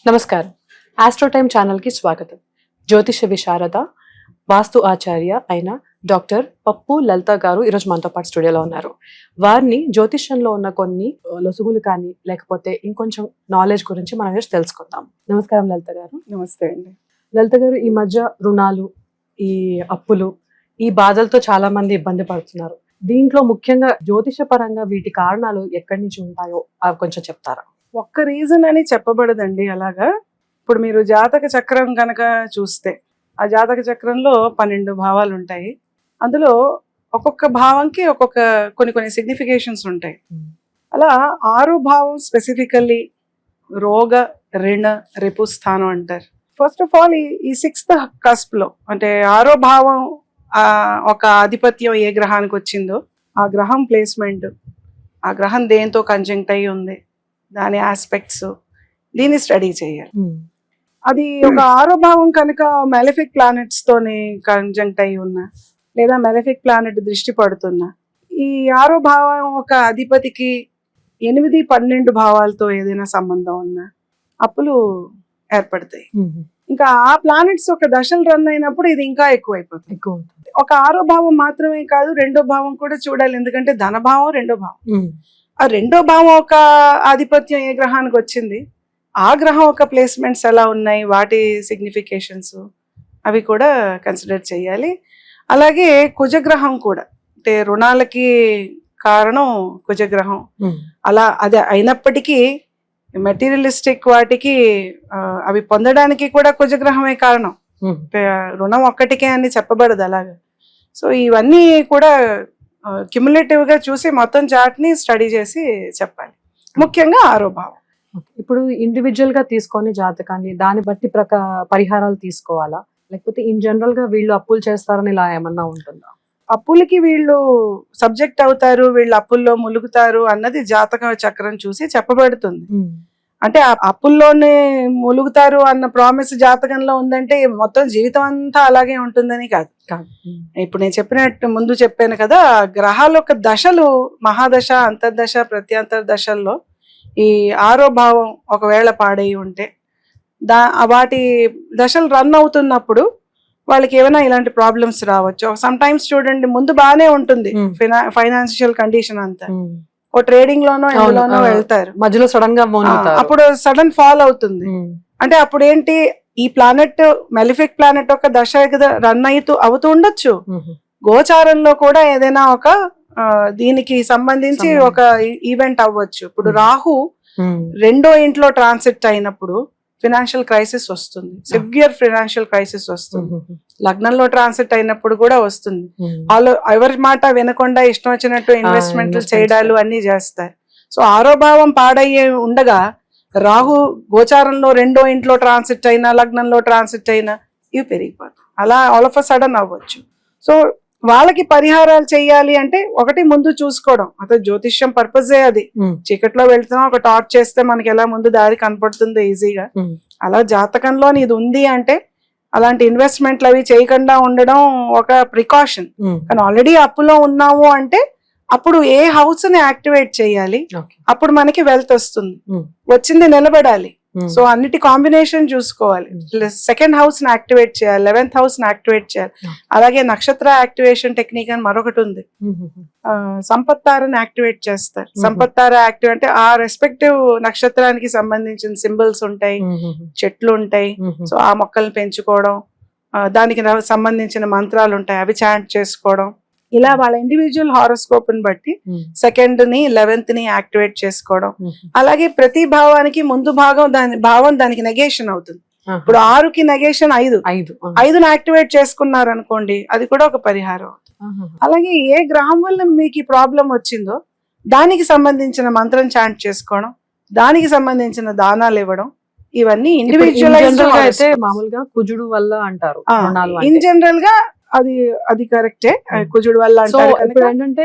నమస్కారం. Astro time ఛానల్కి స్వాగతం. జ్యోతిష విశారద వాస్తు ఆచార్య అయిన డాక్టర్ పప్పు లలిత గారు ఈరోజు మనతో పాటు స్టూడియోలో ఉన్నారు. వారిని జ్యోతిష్యంలో ఉన్న కొన్ని లొసుగులు కానీ లేకపోతే ఇంకొంచెం నాలెడ్జ్ గురించి మనం ఈరోజు తెలుసుకుందాం. నమస్కారం లలిత గారు. నమస్తే అండి. లలిత గారు, ఈ మధ్య రుణాలు, ఈ అప్పులు, ఈ బాధలతో చాలా మంది ఇబ్బంది పడుతున్నారు. దీంట్లో ముఖ్యంగా జ్యోతిష పరంగా వీటి కారణాలు ఎక్కడి నుంచి ఉంటాయో అవి కొంచెం చెప్తారా? ఒక్క రీజన్ అని చెప్పబడదండి. అలాగా ఇప్పుడు మీరు జాతక చక్రం కనుక చూస్తే ఆ జాతక చక్రంలో 12 భావాలు ఉంటాయి. అందులో ఒక్కొక్క భావంకి ఒక్కొక్క కొన్ని సిగ్నిఫికేషన్స్ ఉంటాయి. అలా 6వ భావం స్పెసిఫికల్లీ రోగ రిణ రిపు స్థానం అంటారు. ఫస్ట్ ఆఫ్ ఆల్ ఈ 6th కస్ప్ లో అంటే 6వ భావం ఒక ఆధిపత్యం ఏ గ్రహానికి వచ్చిందో ఆ గ్రహం ప్లేస్మెంట్, ఆ గ్రహం దేంతో కంజంక్ట్ అయి ఉంది, దాని ఆస్పెక్ట్స్, దీన్ని స్టడీ చేయాలి. అది ఒక 6వ భావం కనుక మెలిఫిక్ ప్లానెట్స్ తోని కంజంక్ట్ అయి ఉన్నా లేదా మెలిఫిక్ ప్లానెట్ దృష్టి పడుతున్నా, ఈ 6వ భావం ఒక అధిపతికి 8, 12 భావాలతో ఏదైనా సంబంధం ఉన్నా అప్పులు ఏర్పడతాయి. ఇంకా ఆ ప్లానెట్స్ ఒక దశలు రన్ అయినప్పుడు ఇది ఇంకా ఎక్కువైపోతుంది. ఒక 6వ భావం మాత్రమే కాదు, 2వ భావం కూడా చూడాలి. ఎందుకంటే ధనభావం 2వ భావం. ఆ 2వ భావం ఒక ఆధిపత్యం ఏ గ్రహానికి వచ్చింది, ఆ గ్రహం ఒక ప్లేస్మెంట్స్ ఎలా ఉన్నాయి, వాటి సిగ్నిఫికేషన్స్ అవి కూడా కన్సిడర్ చేయాలి. అలాగే కుజగ్రహం కూడా, అంటే రుణాలకి కారణం కుజగ్రహం. అలా అది అయినప్పటికీ మెటీరియలిస్టిక్ వాటికి అవి పొందడానికి కూడా కుజగ్రహమే కారణం. రుణం ఒక్కటికే అని చెప్పబడదు అలాగా. సో ఇవన్నీ కూడా క్యుములేటివ్ గా చూసి మొత్తం చార్ట్ ని స్టడీ చేసి చెప్పాలి. ముఖ్యంగా 6వ భావం. ఇప్పుడు ఇండివిజువల్ గా తీసుకొని జాతకాన్ని దాన్ని బట్టి పరిహారాలు తీసుకోవాలా, లేకపోతే ఇన్ జనరల్ గా వీళ్ళు అప్పులు చేస్తారని ఇలా ఏమన్నా ఉంటుందా? అప్పులకి వీళ్ళు సబ్జెక్ట్ అవుతారు, వీళ్ళు అప్పుల్లో ములుగుతారు అన్నది జాతక చక్రం చూసి చెప్పబడుతుంది. అంటే ఆ అప్పుల్లోనే ములుగుతారు అన్న ప్రామిస్ జాతకంలో ఉందంటే మొత్తం జీవితం అంతా అలాగే ఉంటుందని కాదు. ఇప్పుడు నేను చెప్పినట్టు ముందు చెప్పాను కదా, గ్రహాల యొక్క దశలు మహాదశ, అంతర్దశ, ప్రత్యంతర దశల్లో ఈ 6వ భావం ఒకవేళ పాడై ఉంటే వాటి దశలు రన్ అవుతున్నప్పుడు వాళ్ళకి ఏమైనా ఇలాంటి ప్రాబ్లమ్స్ రావచ్చు. సమ్ టైమ్స్ చూడండి, ముందు బాగానే ఉంటుంది ఫైనాన్షియల్ కండిషన్ అంతా, ఓ ట్రేడింగ్ లోనో ఎందులోనో వెళ్తారు, మధ్యలో సడన్ గా అప్పుడు సడన్ ఫాల్ అవుతుంది. అంటే అప్పుడు ఏంటి, ఈ ప్లానెట్ మెలిఫిక్ ప్లానెట్ ఒక దశ రన్ అవుతూ ఉండొచ్చు. గోచారంలో కూడా ఏదైనా ఒక దీనికి సంబంధించి ఒక ఈవెంట్ అవ్వచ్చు. ఇప్పుడు రాహు 2వ ఇంట్లో ట్రాన్సిట్ అయినప్పుడు ఫినాన్షియల్ క్రైసిస్ వస్తుంది, సివియర్ ఫినాన్షియల్ క్రైసిస్ వస్తుంది. లగ్నంలో ట్రాన్సిట్ అయినప్పుడు కూడా వస్తుంది. వాళ్ళు ఎవరి మాట వినకుండా ఇష్టం వచ్చినట్టు ఇన్వెస్ట్మెంట్లు చేయడాలు అన్ని చేస్తారు. సో 6వ భావం పాడయ్యే ఉండగా రాహు గోచారంలో 2వ ఇంట్లో ట్రాన్సిట్ అయినా లగ్నంలో ట్రాన్సిట్ అయినా ఇవి పెరిగిపోతాయి. అలా ఆల్ ఆఫ్ అ సడన్ అవ్వచ్చు. సో వాళ్ళకి పరిహారాలు చెయ్యాలి అంటే ఒకటి ముందు చూసుకోవడం, అతను జ్యోతిష్యం పర్పజే అది. చీకట్లో వెళ్తున్నాం, ఒక టార్చ్ చేస్తే మనకి ఎలా ముందు దారి కనపడుతుందో ఈజీగా, అలా జాతకంలో ఇది ఉంది అంటే అలాంటి ఇన్వెస్ట్మెంట్లు అవి చేయకుండా ఉండడం ఒక ప్రికాషన్. కానీ ఆల్రెడీ అప్పులో ఉన్నాము అంటే అప్పుడు ఏ హౌస్ ని యాక్టివేట్ చేయాలి, అప్పుడు మనకి వెల్త్ వస్తుంది, వచ్చింది నిలబడాలి. సో అన్నిటి కాంబినేషన్ చూసుకోవాలి. 2nd హౌస్ ని యాక్టివేట్ చేయాలి, 11th హౌస్ ని యాక్టివేట్ చేయాలి. అలాగే నక్షత్ర యాక్టివేషన్ టెక్నిక్ అని మరొకటి ఉంది. సంపత్తారని యాక్టివేట్ చేస్తారు. సంపత్తార యాక్టివ్ అంటే ఆ రెస్పెక్టివ్ నక్షత్రానికి సంబంధించిన సింబల్స్ ఉంటాయి, చెట్లు ఉంటాయి. సో ఆ మొక్కల్ని పెంచుకోవడం, దానికి సంబంధించిన మంత్రాలు ఉంటాయి, అవి చాంట్ చేసుకోవడం. ఇలా వాళ్ళ ఇండివిజువల్ హారోస్కోప్ ని బట్టి 2nd ని 11th ని యాక్టివేట్ చేసుకోవడం. అలాగే ప్రతి భావానికి ముందు భావం దానికి నెగేషన్ అవుతుంది. ఇప్పుడు 6కి నెగేషన్ 5ని యాక్టివేట్ చేసుకున్నారు అనుకోండి, అది కూడా ఒక పరిహారం అవుతుంది. అలాగే ఏ గ్రహం వల్ల మీకు ఈ ప్రాబ్లం వచ్చిందో దానికి సంబంధించిన మంత్రం చాంట్ చేసుకోవడం, దానికి సంబంధించిన దానాలు ఇవ్వడం, ఇవన్నీ ఇండివిజువలైజ్డ్ అయితే మామూలుగా కుజుడు వల్ల అంటారు. ఇన్ జనరల్ గా అది కరెక్టే, కుజుడు వల్ల అంటారు. ఏంటంటే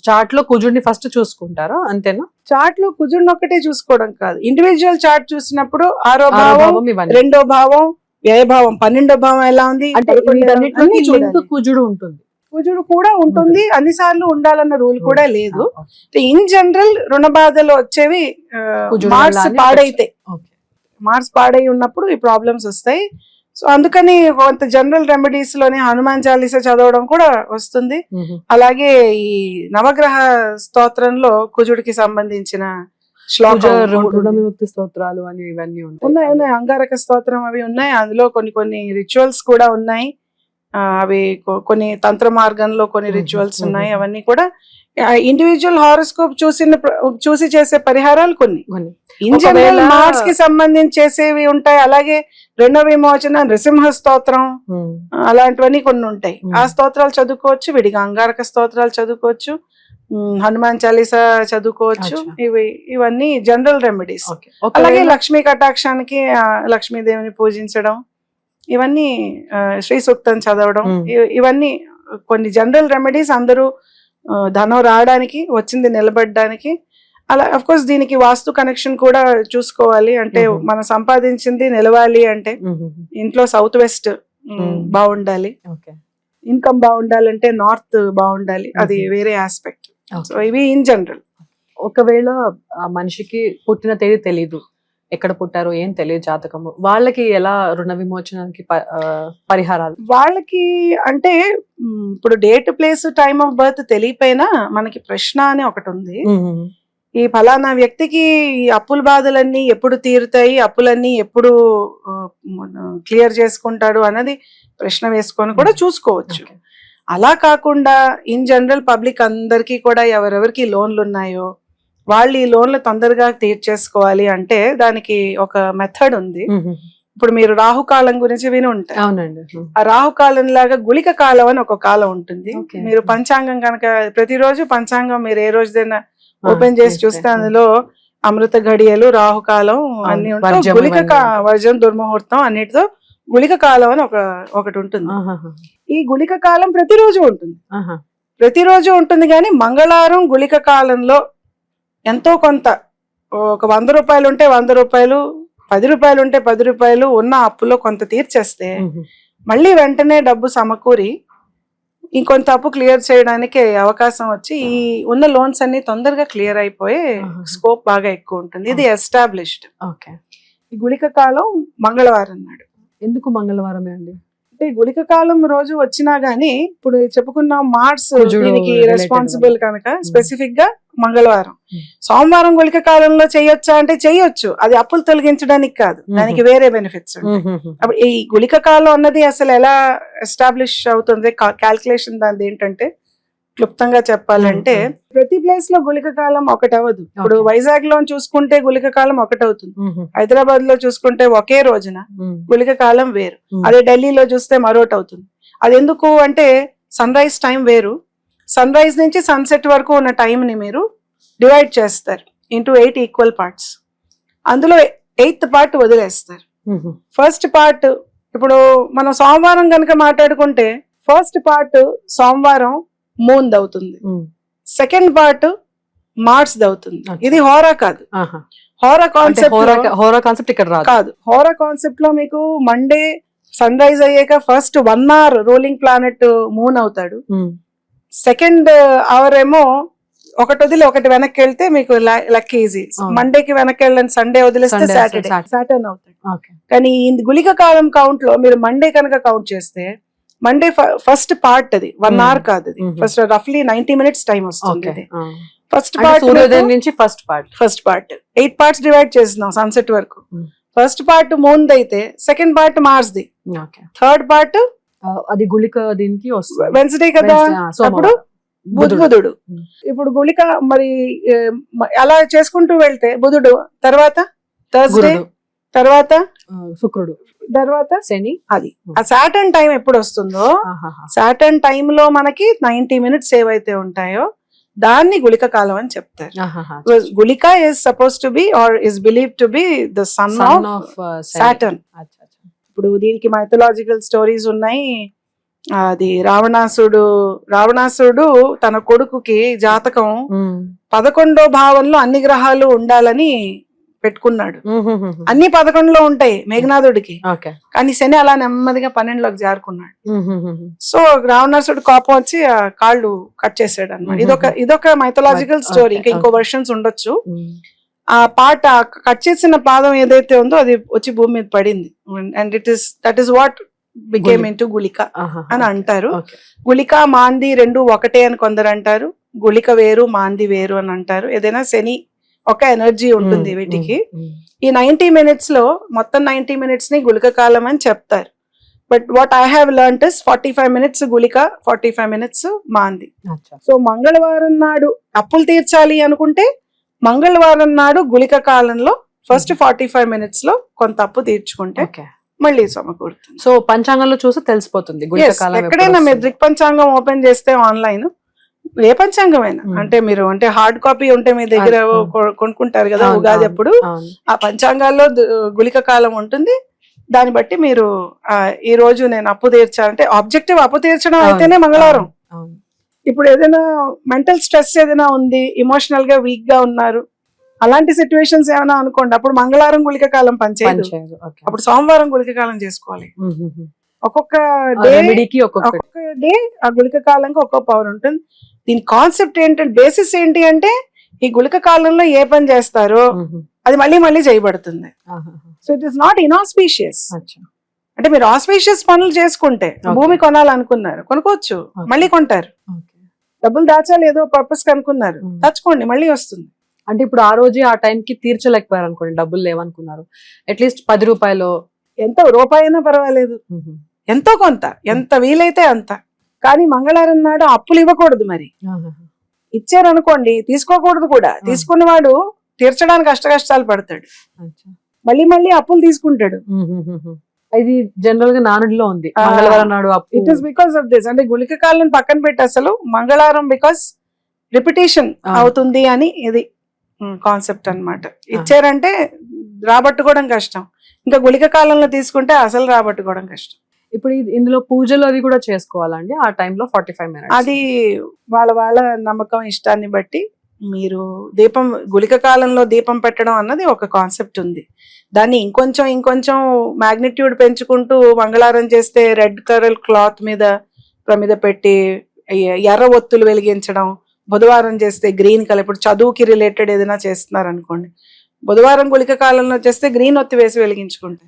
చార్ట్ లో కుజుడిని ఫస్ట్ చూసుకుంటారా, అంతేనా? చార్ట్ లో కుజుడిని ఒక్కటే చూసుకోవడం కాదు, ఇండివిజువల్ చార్ట్ చూసినప్పుడు 6వ భావం, 2వ భావం, వ్యయభావం, 12వ భావం ఎలా ఉంది అంటే కుజుడు ఉంటుంది. కుజుడు కూడా ఉంటుంది, అన్నిసార్లు ఉండాలన్న రూల్ కూడా లేదు. ఇన్ జనరల్ రుణ బాధలు వచ్చేవి మార్క్స్ పాడైతే మార్స్ పాడై ఉన్నప్పుడు ఈ ప్రాబ్లమ్స్ వస్తాయి. సో అందుకని కొంత జనరల్ రెమెడీస్ లోని హనుమాన్ చాలీసా చదవడం కూడా వస్తుంది. అలాగే ఈ నవగ్రహ స్తోత్రంలో కుజుడికి సంబంధించిన రుణ విముక్తి స్తోత్రాలు అని ఇవన్నీ ఉన్నాయి. అంగారక స్తోత్రం అవి ఉన్నాయి. అందులో కొన్ని రిచువల్స్ కూడా ఉన్నాయి. అవి కొన్ని తంత్ర మార్గంలో కొన్ని రిచువల్స్ ఉన్నాయి. అవన్నీ కూడా ఇండివిజువల్ హారోస్కోప్ చూసి చేసే పరిహారాలు కొన్ని. ఇన్ జనరల్ మార్స్ కి సంబంధించి చేసేవి ఉంటాయి. అలాగే రెండవ విమోచన, నృసింహ స్తోత్రం, అలాంటివన్నీ కొన్ని ఉంటాయి. ఆ స్తోత్రాలు చదువుకోవచ్చు. విడిగా అంగారక స్తోత్రాలు చదువుకోవచ్చు. హనుమాన్ చాలీసా చదువుకోవచ్చు. ఇవన్నీ జనరల్ రెమెడీస్. అలాగే లక్ష్మీ కటాక్షానికి లక్ష్మీదేవిని పూజించడం, ఇవన్నీ శ్రీ సూక్తం చదవడం, ఇవన్నీ కొన్ని జనరల్ రెమెడీస్. అందరూ ధనం రావడానికి, వచ్చింది నిలబడడానికి. అలా అఫ్ కోర్స్ దీనికి వాస్తు కనెక్షన్ కూడా చూసుకోవాలి. అంటే మనం సంపాదించింది నిలవాలి అంటే ఇంట్లో సౌత్ వెస్ట్ బాగుండాలి, ఇన్కమ్ బాగుండాలంటే నార్త్ బాగుండాలి. అది వేరే ఆస్పెక్ట్. సో ఇవి ఇన్ జనరల్. ఒకవేళ ఆ మనిషికి పుట్టిన తేదీ తెలీదు, ఎక్కడ పుట్టారో ఏం తెలియదు జాతకము, వాళ్ళకి ఎలా రుణ విమోచనానికి పరిహారాలు? వాళ్ళకి అంటే ఇప్పుడు date, place, time of birth తెలియపోయినా మనకి ప్రశ్న అని ఒకటి ఉంది. ఈ ఫలానా వ్యక్తికి ఈ అప్పుల బాధలన్నీ ఎప్పుడు తీరుతాయి, అప్పులన్నీ ఎప్పుడు క్లియర్ చేసుకుంటాడు అన్నది ప్రశ్న వేసుకొని కూడా చూసుకోవచ్చు. అలా కాకుండా ఇన్ జనరల్ పబ్లిక్ అందరికీ కూడా ఎవరెవరికి లోన్లు ఉన్నాయో వాళ్ళు ఈ లోన్లు తొందరగా తీర్చేసుకోవాలి అంటే దానికి ఒక మెథడ్ ఉంది. ఇప్పుడు మీరు రాహుకాలం గురించి విని ఉంటారు. అవునండి. ఆ రాహుకాలం లాగా గుళిక కాలం అని ఒక కాలం ఉంటుంది. మీరు పంచాంగం కనుక ప్రతిరోజు పంచాంగం మీరు ఏ రోజైనా ఓపెన్ చేసి చూస్తే అందులో అమృత ఘడియలు, రాహుకాలం అన్ని ఉంటాయి. వర్జం, దుర్ముహూర్తం అన్నిటితో గుళిక కాలం అని ఒకటి ఉంటుంది. ఈ గుళిక కాలం ప్రతిరోజు ఉంటుంది కానీ మంగళవారం గుళిక కాలంలో ఎంతో కొంత, ఒక 100 రూపాయలు ఉంటే 100 రూపాయలు, 10 రూపాయలు ఉంటే 10 రూపాయలు ఉన్న అప్పులో కొంత తీర్చేస్తే మళ్ళీ వెంటనే డబ్బు సమకూరి ఇంకొంత అప్పు క్లియర్ చేయడానికి అవకాశం వచ్చి ఈ ఉన్న లోన్స్ అన్ని తొందరగా క్లియర్ అయిపోయే స్కోప్ బాగా ఎక్కువ ఉంటుంది. ఇది ఎస్టాబ్లిష్డ్. ఈ గుళిక కాలం మంగళవారం నాడు. ఎందుకు మంగళవారమే అండి? అంటే గుళిక కాలం రోజు వచ్చినా గానీ ఇప్పుడు చెప్పుకున్నాం మార్స్ దీనికి రెస్పాన్సిబుల్ కనుక స్పెసిఫిక్ గా మంగళవారం. సోమవారం గుళిక కాలంలో చేయొచ్చా అంటే చెయ్యొచ్చు. అది అప్పులు తొలగించడానికి కాదు, దానికి వేరే బెనిఫిట్స్ ఉంటాయి. అప్పుడు ఈ గుళిక కాలం అన్నది అసలు ఎలా ఎస్టాబ్లిష్ అవుతుంది, క్యాల్కులేషన్ దాని ఏంటంటే క్లుప్తంగా చెప్పాలంటే ప్రతి ప్లేస్ లో గుళిక కాలం ఒకటి అవ్వదు. ఇప్పుడు వైజాగ్ లో చూసుకుంటే గుళిక కాలం ఒకటి అవుతుంది, హైదరాబాద్ లో చూసుకుంటే ఒకే రోజున గుళిక కాలం వేరు, అదే ఢిల్లీలో చూస్తే మరోటి అవుతుంది. అది ఎందుకు అంటే సన్ రైజ్ టైం వేరు, సన్ రైజ్ నుంచి సన్సెట్ వరకు ఉన్న టైం ని మీరు డివైడ్ చేస్తారు ఇంటూ 8 ఈక్వల్ పార్ట్స్. అందులో 8th పార్ట్ వదిలేస్తారు. ఫస్ట్ పార్ట్ ఇప్పుడు మనం సోమవారం కనుక మాట్లాడుకుంటే ఫస్ట్ పార్ట్ సోమవారం మూన్ అవుతుంది, సెకండ్ పార్ట్ మార్స్ అవుతుంది. ఇది హోరా కాదు. హోరా కాన్సెప్ట్ ఇక్కడ కాదు. హోరా కాన్సెప్ట్ లో మీకు మండే సన్ రైజ్ అయ్యాక first 1 hour ruling planet moon అవుతాడు. సెకండ్ అవర్ ఏమో ఒకటి వదిలి ఒకటి వెనక్కి వెళ్తే మీకు లక్ ఈజీ. మండేకి వెనక్కి వెళ్ళండి, సండే వదిలేస్తే సాటర్న్ అవుతాడు. కానీ ఈ గుళిక కాలం కౌంట్ లో మీరు మండే కనుక కౌంట్ చేస్తే మండే ఫస్ట్ పార్ట్ అది 1 hour కాదు, అది ఫస్ట్ రఫ్లీ 90 minutes టైం వస్తుంది. First part first part 8 parts divide చేస్తున్నాం సన్సెట్ వరకు. ఫస్ట్ పార్ట్ మూన్ అయితే, సెకండ్ పార్ట్ మార్స్ ది, థర్డ్ పార్ట్ అది గుళిక దీనికి వెన్స్డే కదా, అప్పుడు బుధుడు. ఇప్పుడు గుళిక మరి అలా చేసుకుంటూ వెళ్తే బుధుడు తర్వాత థర్స్డే, తర్వాత శుక్రుడు, తర్వాత శని. అది ఆ సాటర్న్ టైం ఎప్పుడు వస్తుందో, సాటర్న్ టైం లో మనకి 90 minutes ఏవైతే ఉంటాయో దాన్ని గుళిక కాలం అని చెప్తారు. Gulika is suppose to be or is believe to be the son of Saturn. ఇప్పుడు దీనికి మైథలాజికల్ స్టోరీస్ ఉన్నాయి. అది రావణాసురుడు తన కొడుకుకి జాతకం 11వ భావంలో అన్ని గ్రహాలు ఉండాలని పెట్టుకున్నాడు. అన్ని 11లో ఉంటాయి మేఘనాథుడికి, కానీ శని అలా నెమ్మదిగా 12లోకి జారుకున్నాడు. సో రావణాసురుడు కోపం వచ్చి ఆ కాళ్ళు కట్ చేసాడు అన్నమాట. ఇదొక మైథలాజికల్ స్టోరీ. ఇంకా ఇంకో వర్షన్స్ ఉండొచ్చు. ఆ పార్ట్ కట్ చేసిన పాదం ఏదైతే ఉందో అది వచ్చి భూమి మీద పడింది. And that is what became into Gulika అని అంటారు. గుళిక మాంది రెండు ఒకటే అని కొందరు అంటారు. గుళిక వేరు మాంది వేరు అని అంటారు. ఏదైనా శని ఒక ఎనర్జీ ఉంటుంది వీటికి. ఈ 90 minutes లో మొత్తం 90 minutes ని గుళిక కాలం అని చెప్తారు. But what I have learned is 45 minutes Gulika, 45 minutes Mandi. So మంగళవారం నాడు అప్పులు తీర్చాలి అనుకుంటే మంగళవారం నాడు గుళిక కాలంలో ఫస్ట్ 45 minutes లో కొంత అప్పు తీర్చుకుంటే మళ్ళీ సమకూరుతుంది. సో పంచాంగంలో చూసి తెలిసిపోతుంది గుళిక కాలం. ఎక్కడైనా మీరు దృక్పంచాంగం ఓపెన్ చేస్తే ఆన్లైన్ ఏ పంచాంగమైనా అంటే మీరు అంటే హార్డ్ కాపీ ఉంటే మీ దగ్గర కొనుక్కుంటారు కదా ఉగాది అప్పుడు, ఆ పంచాంగాల్లో గుళిక కాలం ఉంటుంది. దాన్ని బట్టి మీరు ఈ రోజు నేను అప్పు తీర్చాలంటే ఆబ్జెక్టివ్ అప్పు తీర్చడం అయితేనే మంగళవారం. ఇప్పుడు ఏదైనా మెంటల్ స్ట్రెస్ ఏదైనా ఉంది, ఎమోషనల్ గా వీక్ గా ఉన్నారు, అలాంటి సిచ్యువేషన్స్ ఏమైనా అనుకోండి, అప్పుడు మంగళవారం గుళిక కాలం పనిచేయదు, అప్పుడు సోమవారం గుళిక కాలం చేసుకోవాలి. ఒక్కొక్క డే ఆ గుళిక కాలంకి ఒక్కొక్క పవర్ ఉంటుంది. దీని కాన్సెప్ట్ ఏంటంటే బేసిస్ ఏంటి అంటే ఈ గుళిక కాలంలో ఏ పని చేస్తారో అది మళ్ళీ మళ్ళీ చేయబడుతుంది. So it is not ఇన్ఆస్పీషియస్. అంటే మీరు ఆస్పీషియస్ పనులు చేసుకుంటే భూమి కొనాలనుకున్నారు కొనుక్కోవచ్చు, మళ్ళీ కొంటారు. డబ్బులు దాచాలి ఏదో పర్పస్ కి అనుకున్నారు, దాచుకోండి మళ్ళీ వస్తుంది. అంటే ఇప్పుడు ఆ రోజు ఆ టైం కి తీర్చలేకపోయారు అనుకోండి, డబ్బులు లేవనుకున్నారు, అట్లీస్ట్ 10 రూపాయలు ఎంతో రూపాయి అయినా పర్వాలేదు, ఎంతో కొంత ఎంత వీలైతే అంత. కానీ మంగళవారం నాడు అప్పులు ఇవ్వకూడదు. మరి ఇచ్చారనుకోండి తీసుకోకూడదు కూడా. తీసుకున్నవాడు తీర్చడానికి కష్టాలు పడతాడు, మళ్ళీ మళ్ళీ అప్పులు తీసుకుంటాడు. ఇది జనరల్ గా నానుడిలో ఉంది మంగళవారం నాడు అప్పు. It is because of this. అంటే గుళిక కాలం పక్కన పెట్టి అసలు మంగళవారం బికాస్ రిపిటేషన్ అవుతుంది అని ఇది కాన్సెప్ట్ అన్నమాట. ఇచ్చారంటే రాబట్టుకోవడం కష్టం, ఇంకా గుళిక కాలంలో తీసుకుంటే అసలు రాబట్టుకోవడం కష్టం. ఇప్పుడు ఇందులో పూజలు అవి కూడా చేసుకోవాలండి ఆ టైంలో 45 minutes? అది వాళ్ళ నమ్మకం ఇష్టాన్ని బట్టి. మీరు దీపం గుళిక కాలంలో దీపం పెట్టడం అన్నది ఒక కాన్సెప్ట్ ఉంది. దాన్ని ఇంకొంచెం మ్యాగ్నిట్యూడ్ పెంచుకుంటూ మంగళవారం చేస్తే రెడ్ కలర్ క్లాత్ మీద పెట్టి ఎర్ర ఒత్తులు వెలిగించడం, బుధవారం చేస్తే గ్రీన్ కలర్. ఇప్పుడు చదువుకి రిలేటెడ్ ఏదైనా చేస్తున్నారు అనుకోండి, బుధవారం గుళిక కాలంలో చేస్తే గ్రీన్ ఒత్తి వేసి వెలిగించుకుంటే,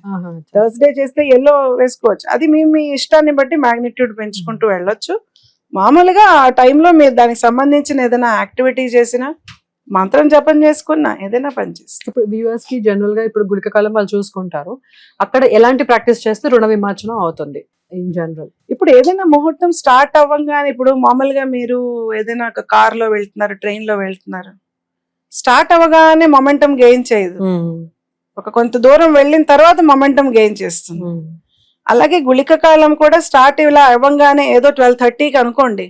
థర్స్డే చేస్తే ఎల్లో వేసుకోవచ్చు. అది మీ ఇష్టాన్ని బట్టి మ్యాగ్నిట్యూడ్ పెంచుకుంటూ వెళ్ళొచ్చు. మామూలుగా ఆ టైంలో మీరు దానికి సంబంధించిన ఏదైనా యాక్టివిటీ చేసినా, మంత్రం జపం చేసుకున్నా, ఏదైనా పని చేస్తే. ఇప్పుడు వ్యూవర్స్ కి జనరల్ గా ఇప్పుడు గుళిక కాలం వాళ్ళు చూసుకుంటారు, అక్కడ ఎలాంటి ప్రాక్టీస్ చేస్తే రుణ విమోచనం అవుతుంది ఇన్ జనరల్? ఇప్పుడు ఏదైనా ముహూర్తం స్టార్ట్ అవ్వగానే, ఇప్పుడు మామూలుగా మీరు ఏదైనా ఒక కార్ లో వెళ్తున్నారు, ట్రైన్ లో వెళ్తున్నారు, స్టార్ట్ అవ్వగానే మొమెంటం గెయిన్ చేయదు, ఒక కొంత దూరం వెళ్ళిన తర్వాత మొమెంటం గెయిన్ చేస్తుంది. అలాగే గుళిక కాలం కూడా స్టార్ట్ ఇలా అవ్వగానే ఏదో 12:30కి అనుకోండి,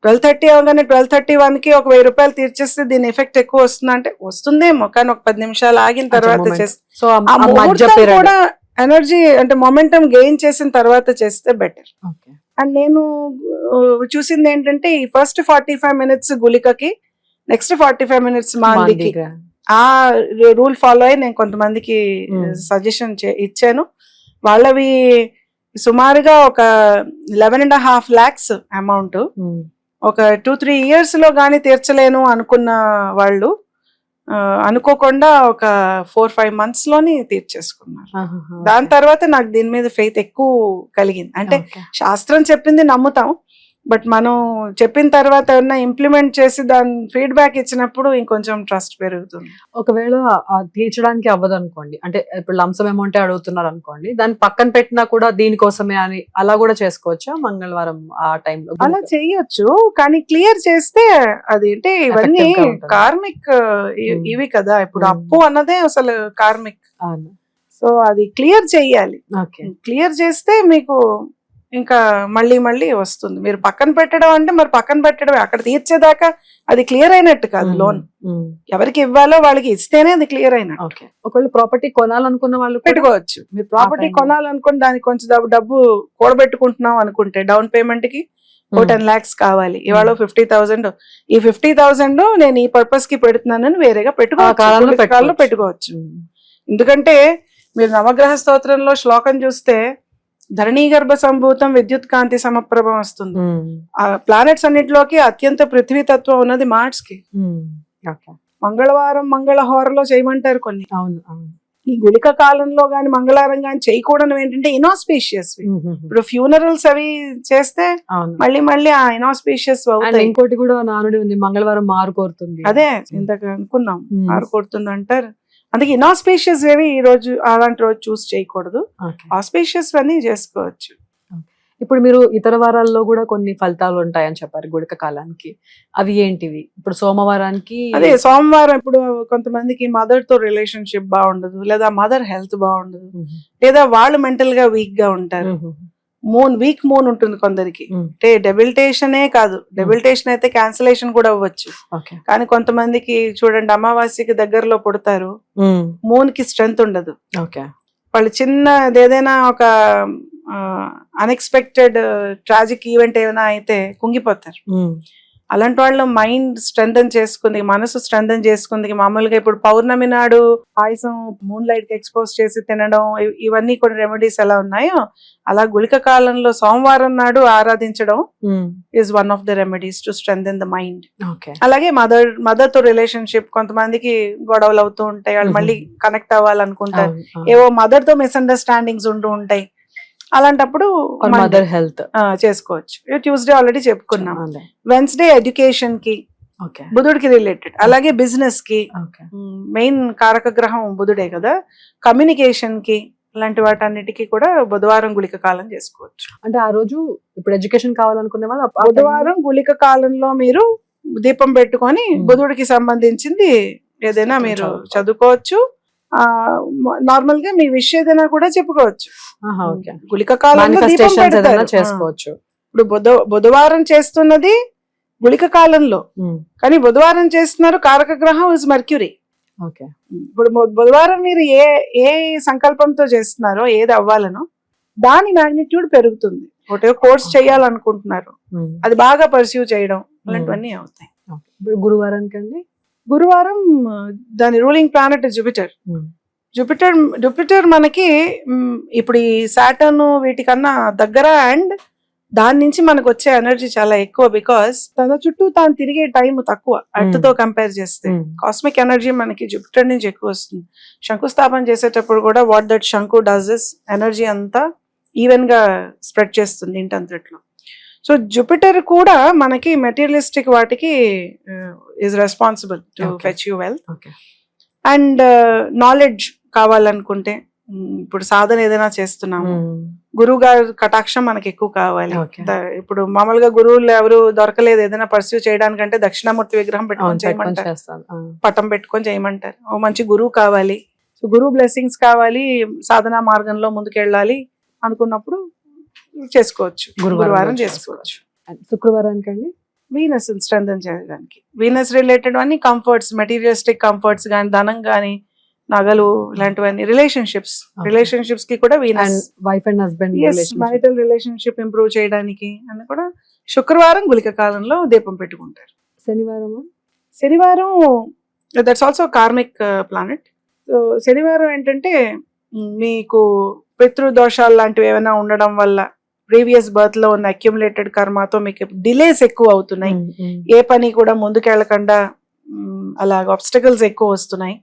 12:30 అవగానే 12:31కి ఒక 1000 రూపాయలు తీర్చేస్తే దీని ఎఫెక్ట్ ఎక్కువ వస్తుంది అంటే వస్తుందేమో, కానీ ఒక 10 నిమిషాలు ఆగిన తర్వాత చేస్తే కూడా ఎనర్జీ అంటే మొమెంటం గెయిన్ చేసిన తర్వాత చేస్తే బెటర్. అండ్ నేను చూసింది ఏంటంటే ఈ ఫస్ట్ 45 minutes గుళికకి, నెక్స్ట్ 45 minutes మాందికి, ఆ రూల్ ఫాలో అయ్యి నేను కొంతమందికి సజెషన్ ఇచ్చాను. వాళ్ళవి సుమారుగా ఒక 11.5 lakhs అమౌంట్. ఒక 2-3 years లో గానీ తీర్చలేను అనుకున్న వాళ్ళు అనుకోకుండా ఒక 4-5 months లోని తీర్చేసుకున్నారు. దాని తర్వాత నాకు దీని మీద ఫెయిత్ ఎక్కువ కలిగింది. అంటే శాస్త్రం చెప్పింది నమ్ముతాం, బట్ మనం చెప్పిన తర్వాత ఏమన్నా ఇంప్లిమెంట్ చేసి దాని ఫీడ్బ్యాక్ ఇచ్చినప్పుడు ఇంకొంచెం ట్రస్ట్ పెరుగుతుంది. ఒకవేళ తీర్చడానికి అవ్వదు అనుకోండి, అంటే ఇప్పుడు లంసం అమౌంట్ అడుగుతున్నారు అనుకోండి, దాన్ని పక్కన పెట్టినా కూడా దీనికోసమే అని అలా కూడా చేసుకోవచ్చా మంగళవారం ఆ టైంలో? అలా చేయొచ్చు, కానీ క్లియర్ చేస్తే అది అంటే ఇవన్నీ కార్మిక్ ఇవి కదా. ఇప్పుడు అప్పు అన్నదే అసలు కార్మిక్, సో అది క్లియర్ చెయ్యాలి. క్లియర్ చేస్తే మీకు ఇంకా మళ్ళీ వస్తుంది. మీరు పక్కన పెట్టడం అంటే మరి పక్కన పెట్టడమే, అక్కడ తీర్చేదాకా అది క్లియర్ అయినట్టు కాదు. లోన్ ఎవరికి ఇవ్వాలో వాళ్ళకి ఇస్తేనే అది క్లియర్ అయినట్టు. ఒకవేళ ప్రాపర్టీ కొనాలనుకున్న వాళ్ళు పెట్టుకోవచ్చు. మీరు ప్రాపర్టీ కొనాలనుకుని దానికి కొంచెం డబ్బు కూడబెట్టుకుంటున్నాం అనుకుంటే డౌన్ పేమెంట్ కి 10 lakhs కావాలి, ఇవాళ 50,000, ఈ 50,000 నేను ఈ పర్పస్ కి పెడుతున్నానని వేరేగా పెట్టుకోవచ్చు. ఎందుకంటే మీరు నవగ్రహ స్తోత్రంలో శ్లోకం చూస్తే ధరణీ గర్భ సంభూతం విద్యుత్ కాంతి సమప్రభం వస్తుంది. ఆ ప్లానెట్స్ అన్నిటిలోకి అత్యంత పృథ్వీ తత్వం ఉన్నది మార్స్ కి. మంగళవారం మంగళహోరలో చేయమంటారు కొన్ని. అవును అవును. ఈ గుళిక కాలంలో గాని మంగళవారం గాని చేయకూడదు ఏంటంటే ఇనాస్పీషియస్. ఇప్పుడు ఫ్యూనరల్స్ అవి చేస్తే అవును. మళ్ళీ మళ్ళీ ఆ ఇనాస్పీషియస్ అండ్ అవుతాయి. ఇంకోటి కూడా నానుడి ఉంది, మంగళవారం మారు కోరుతుంది. అదే ఇంతకు అనుకున్నాం, Hmm. ఆరుకొడుతుంది అంటారు. అందుకే ఇనాస్పీషియస్ ఏవి ఈ రోజు అలాంటి రోజు చూస్ చేయకూడదు. Okay. ఆస్పీషియస్ అన్ని చేసుకోవచ్చు. ఇప్పుడు మీరు ఇతర వారాల్లో కూడా కొన్ని ఫలితాలు ఉంటాయని చెప్పారు గుళిక కాలానికి. అవి ఏంటివి? ఇప్పుడు సోమవారానికి అదే సోమవారం ఇప్పుడు కొంతమందికి మదర్ తో రిలేషన్షిప్ బాగుండదు, లేదా మదర్ హెల్త్ బాగుండదు, లేదా వాళ్ళు మెంటల్ గా వీక్ గా ఉంటారు. వీక్ మూన్ ఉంటుంది కొందరికి. అంటే డెబిలిటేషనే కాదు, డెబిలిటేషన్ అయితే క్యాన్సిలేషన్ కూడా అవ్వచ్చు. ఓకే. కానీ కొంతమందికి చూడండి, అమావాస్యకి దగ్గరలో పుడతారు, మూన్ కి స్ట్రెంగ్త్ ఉండదు. ఓకే. వాళ్ళు చిన్న ఏదైనా ఒక అన్ఎక్స్పెక్టెడ్ ట్రాజిక్ ఈవెంట్ ఏమైనా అయితే కుంగిపోతారు. అలాంటి వాళ్ళు మైండ్ స్ట్రెంథన్ చేసుకుంది, మనసు స్ట్రెంథన్ చేసుకుంది. మామూలుగా ఇప్పుడు పౌర్ణమి నాడు పాయసం మూన్ లైట్ కి ఎక్స్పోజ్ చేసి తినడం, ఇవన్నీ కూడా రెమెడీస్ ఎలా ఉన్నాయో అలా గుళిక కాలంలో సోమవారం నాడు ఆరాధించడం is one of the remedies to strengthen the mind. Okay. అలాగే మదర్ తో రిలేషన్షిప్, కొంతమందికి గొడవలు అవుతూ ఉంటాయి, వాళ్ళు మళ్ళీ కనెక్ట్ అవ్వాలనుకుంటారు, ఏవో మదర్ తో మిస్అండర్స్టాండింగ్స్ ఉంటూ ఉంటాయి. అలాంటప్పుడు మదర్ హెల్త్ చేసుకోవచ్చు. ట్యూస్డే ఆల్రెడీ చెప్పుకున్నాం. వెన్స్డే ఎడ్యుకేషన్ కి, ఓకే, బుధుడికి రిలేటెడ్. అలాగే బిజినెస్ కి ఓకే, మెయిన్ కారక గ్రహం బుధుడే కదా. కమ్యూనికేషన్ కి, ఇలాంటి వాటన్నిటికీ కూడా బుధవారం గుళిక కాలం చేసుకోవచ్చు. అంటే ఆ రోజు ఇప్పుడు ఎడ్యుకేషన్ కావాలనుకునే వాళ్ళు బుధవారం గుళిక కాలంలో మీరు దీపం పెట్టుకొని బుధుడికి సంబంధించింది ఏదైనా మీరు చదువుకోవచ్చు. నార్మల్ గా మీ విషయం ఏదైనా కూడా చెప్పుకోవచ్చు. గుళిక కాలంలో దీపం పెడతారు చేసుకోవచ్చు. ఇప్పుడు బుధవారం చేస్తున్నది గుళిక కాలంలో, కానీ బుధవారం చేస్తున్నారు కారక గ్రహం ఇస్ మర్క్యూరీ. ఇప్పుడు బుధవారం మీరు ఏ సంకల్పంతో చేస్తున్నారో, ఏది అవ్వాలనో దాని మ్యాగ్నిట్యూడ్ పెరుగుతుంది. ఒకటే కోర్స్ చేయాలనుకుంటున్నారు, అది బాగా పర్సీవ్ చేయడం, అలాంటివన్నీ అవుతాయి. గురువారానికి అండి, గురువారం దాని రూలింగ్ ప్లానెట్ జూపిటర్. జూపిటర్ మనకి ఇప్పుడు ఈ సాటర్న్ వీటికన్నా దగ్గర, అండ్ దాని నుంచి మనకు వచ్చే ఎనర్జీ చాలా ఎక్కువ. బికాస్ తన చుట్టూ తాను తిరిగే టైం తక్కువ ఎర్త్ తో కంపేర్ చేస్తే. కాస్మిక్ ఎనర్జీ మనకి జూపిటర్ నుంచి ఎక్కువ వస్తుంది. శంకుస్థాపన చేసేటప్పుడు కూడా వాట్ దట్ శంకు డస్ ఇస్ ఎనర్జీ అంతా ఈవెన్ గా స్ప్రెడ్ చేస్తుంది ఇంటంతట్లో. సో జూపిటర్ కూడా మనకి మెటీరియలిస్టిక్ వాటికి is responsible to fetch you wealth. And knowledge కావాలనుకుంటే, ఇప్పుడు సాధన ఏదైనా చేస్తున్నాము, గురువు గారి కటాక్షం మనకి ఎక్కువ కావాలి. ఇప్పుడు మామూలుగా గురువులు ఎవరు దొరకలేదు ఏదైనా పర్సూ చేయడానికంటే దక్షిణామూర్తి విగ్రహం పెట్టుకొని చేయమంటారు, పటం పెట్టుకొని చేయమంటారు. ఓ మంచి గురువు కావాలి, సో గురువు బ్లెస్సింగ్స్ కావాలి, సాధనా మార్గంలో ముందుకెళ్ళాలి అనుకున్నప్పుడు చేసుకోవచ్చు, గురువారం చేసుకోవచ్చు. శుక్రవారానికి అండి, వీనస్ స్ట్రెంథన్ చేయడానికి. వీనస్ రిలేటెడ్ అన్ని కంఫర్ట్స్, మెటీరియలిస్టిక్ కంఫర్ట్స్ కానీ, ధనం కానీ, నగలు, ఇలాంటివన్నీ. రిలేషన్షిప్స్ కి కూడా Venus, wife and husband marital relationship improve చేయడానికి అని కూడా శుక్రవారం గుళిక కాలంలో దీపం పెట్టుకుంటారు. శనివారం that's also karmic planet. So శనివారం ఏంటంటే మీకు పితృదోషాలు లాంటివి ఏమైనా ఉండడం వల్ల, ప్రీవియస్ బర్త్ లో ఉన్న అక్యుములేటెడ్ కర్మతో మీకు డిలేస్ ఎక్కువ అవుతున్నాయి, ఏ పని కూడా ముందుకెళ్ళకుండా అలా ఆబ్స్టకల్స్ ఎక్కువ వస్తున్నాయి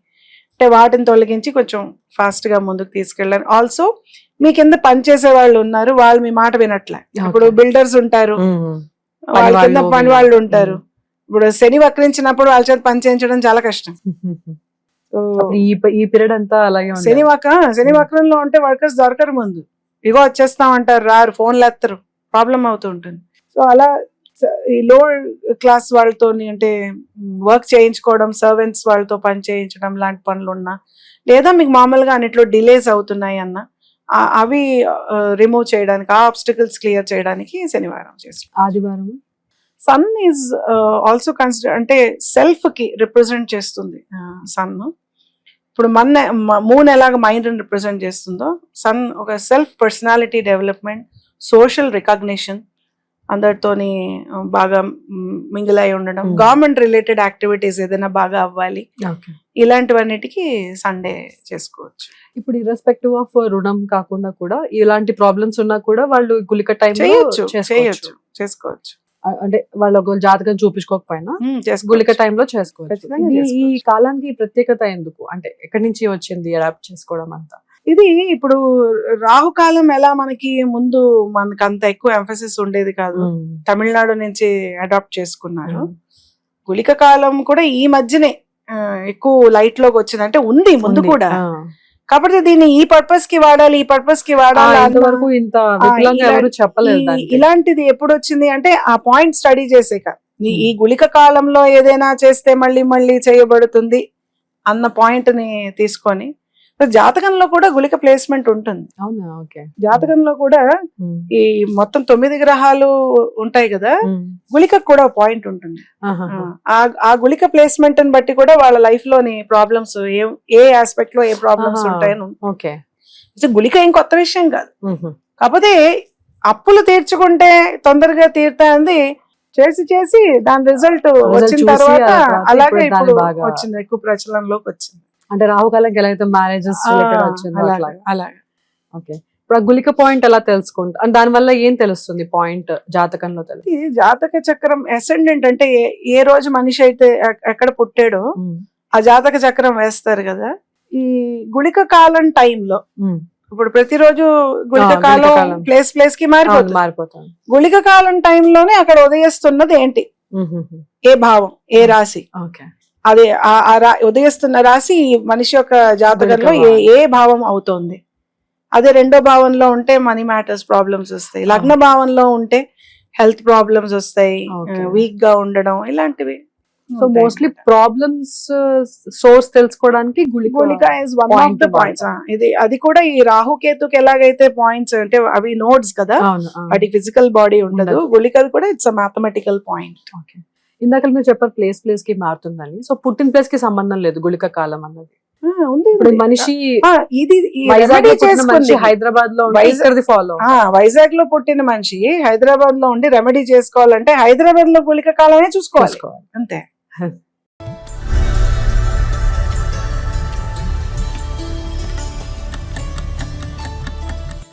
అంటే వాటిని తొలగించి కొంచెం ఫాస్ట్ గా ముందుకు తీసుకెళ్ళాలి. ఆల్సో మీ కింద పని చేసే వాళ్ళు ఉన్నారు, వాళ్ళు మీ మాట వినట్లే. ఇప్పుడు బిల్డర్స్ ఉంటారు, వాళ్ళ కింద పని వాళ్ళు ఉంటారు. ఇప్పుడు శని వక్రించినప్పుడు వాళ్ళ చేత పని చేయించడం చాలా కష్టం. ఈ పీరియడ్ అంతా అలాగే శని వక్రంలో ఉంటే వర్కర్స్ దొరకరు, ముందు ఇగో వచ్చేస్తామంటారు, రారు, ఫోన్లు ఎత్తరు, ప్రాబ్లం అవుతూ ఉంటుంది. సో అలా ఈ లోవర్ క్లాస్ వాళ్ళతో అంటే వర్క్ చేయించుకోవడం, సర్వెంట్స్ వాళ్ళతో పని చేయించడం లాంటి పనులు ఉన్నా, లేదా మీకు మామూలుగా అన్నిట్లో డిలేస్ అవుతున్నాయి అన్న, అవి రిమూవ్ చేయడానికి, ఆ ఆబ్స్టికల్స్ క్లియర్ చేయడానికి శనివారం చేస్తాం. ఆదివారం సన్ ఈజ్ ఆల్సో కన్సిడర్, అంటే సెల్ఫ్ కి రిప్రజెంట్ చేస్తుంది సన్. ఇప్పుడు మూన్ ఎలాగ మైండ్ రిప్రజెంట్ చేస్తుందో, సన్ ఒక self personality development, social recognition, అందరితోని బాగా మింగిల్ అయి ఉండడం, గవర్నమెంట్ రిలేటెడ్ యాక్టివిటీస్ ఏదైనా బాగా అవ్వాలి, ఇలాంటివన్నిటికీ సండే చేసుకోవచ్చు. ఇప్పుడు ఇర్రెస్పెక్టివ్ ఆఫ్ రుణం కాకుండా కూడా ఇలాంటి ప్రాబ్లమ్స్ ఉన్నా కూడా వాళ్ళు గుళిక టైం చేసుకోవచ్చు. అంటే వాళ్ళు ఒక జాతకం చూపించుకోకపోయినా చేసుకోవచ్చు. గుళిక టైంలో చేసుకోవచ్చు. ఖచ్చితంగా ఇది ఈ చేసుకోవచ్చు. కాలానికి ఈ ప్రత్యేకత ఎందుకు, అంటే ఎక్కడి నుంచి వచ్చింది అడాప్ట్ చేసుకోవడం అంతా? ఇది ఇప్పుడు రాహుకాలం ఎలా మనకి ముందు మనకు అంత ఎక్కువ ఎంఫసిస్ ఉండేది కాదు, తమిళనాడు నుంచి అడాప్ట్ చేసుకున్నారు. గుళిక కాలం కూడా ఈ మధ్యనే ఎక్కువ లైట్ లోకి వచ్చింది, అంటే ఉంది ముందు కూడా. కాబట్టి దీన్ని ఈ పర్పస్ కి వాడాలి, ఈ పర్పస్ కి వాడాలి అంతవరకు ఇంత విపులంగా ఎవరు చెప్పలేదు దానికి. ఇలాంటిది ఎప్పుడు వచ్చింది అంటే ఆ పాయింట్ స్టడీ చేసాక ఈ గుళిక కాలంలో ఏదైనా చేస్తే మళ్ళీ మళ్ళీ చేయబడుతుంది అన్న పాయింట్ ని తీసుకొని జాతకంలో కూడా గుళిక ప్లేస్మెంట్ ఉంటుంది. అవునా? ఓకే. జాతకంలో కూడా ఈ మొత్తం 9 గ్రహాలు ఉంటాయి కదా, గుళిక కూడా పాయింట్ ఉంటుంది. ఆ గుళిక ప్లేస్మెంట్ ని బట్టి కూడా వాళ్ళ లైఫ్ లోని ప్రాబ్లమ్స్ ఏ ఆస్పెక్ట్ లో ఏ ప్రాబ్లమ్స్ ఉంటాయని. ఓకే. గుళిక ఏం కొత్త విషయం కాదు, కాకపోతే అప్పులు తీర్చుకుంటే తొందరగా తీరుతాంది చేసి చేసి దాని రిజల్ట్ వచ్చిన తర్వాత అలాగే ఇప్పుడు వచ్చింది, ఎక్కువ ప్రచలనలోకి వచ్చింది. అంటే రాహుకాలంకి ఎలా అయితే మ్యారేజెస్ వచ్చింది అలాగే. ఓకే. ఇప్పుడు ఆ గుళిక పాయింట్ ఎలా తెలుసుకుంటా, అంటే దాని వల్ల ఏం తెలుస్తుంది పాయింట్ జాతకంలో? ఈ జాతక చక్రం అసెండెంట్ అంటే ఏ రోజు మనిషి అయితే ఎక్కడ పుట్టాడో ఆ జాతక చక్రం వేస్తారు కదా. ఈ గుళిక కాలం టైంలో ఇప్పుడు ప్రతిరోజు గుళిక కాలం ప్లేస్ ప్లేస్ కి మారిపోతుంది. గుళిక కాలం టైంలోనే అక్కడ ఉదయిస్తున్నది ఏంటి, ఏ భావం, ఏ రాశి, అదే ఉదయిస్తున్న రాశి మనిషి యొక్క జాతకంలో ఏ భావం అవుతోంది. అదే రెండో భావంలో ఉంటే మనీ మ్యాటర్స్ ప్రాబ్లమ్స్ వస్తాయి, లగ్న భావంలో ఉంటే హెల్త్ ప్రాబ్లమ్స్ వస్తాయి, వీక్ గా ఉండడం, ఇలాంటివి. సో మోస్ట్లీ ప్రాబ్లమ్స్ సోర్స్ తెలుసుకోవడానికి Gulika is one of the points. ఇది అది కూడా ఈ రాహుకేతుకి ఎలాగైతే పాయింట్స్ అంటే అవి నోడ్స్ కదా, వాటి ఫిజికల్ బాడీ ఉండదు. గుళిక కూడా ఇట్స్ అ మ్యాథమెటికల్ పాయింట్. ఇందాక మీరు చెప్పారు ప్లేస్ ప్లేస్ కి మారుతుందని. సో పుట్టిన ప్లేస్ కి సంబంధం లేదు గుళిక కాలం అన్నది. ఉంది. మనిషి హైదరాబాద్ లో ఫాలో, వైజాగ్ లో పుట్టిన మనిషి హైదరాబాద్ లో ఉండి రెమెడీ చేసుకోవాలంటే హైదరాబాద్ లో గుళిక కాలమే చూసుకోవాలి అంతే.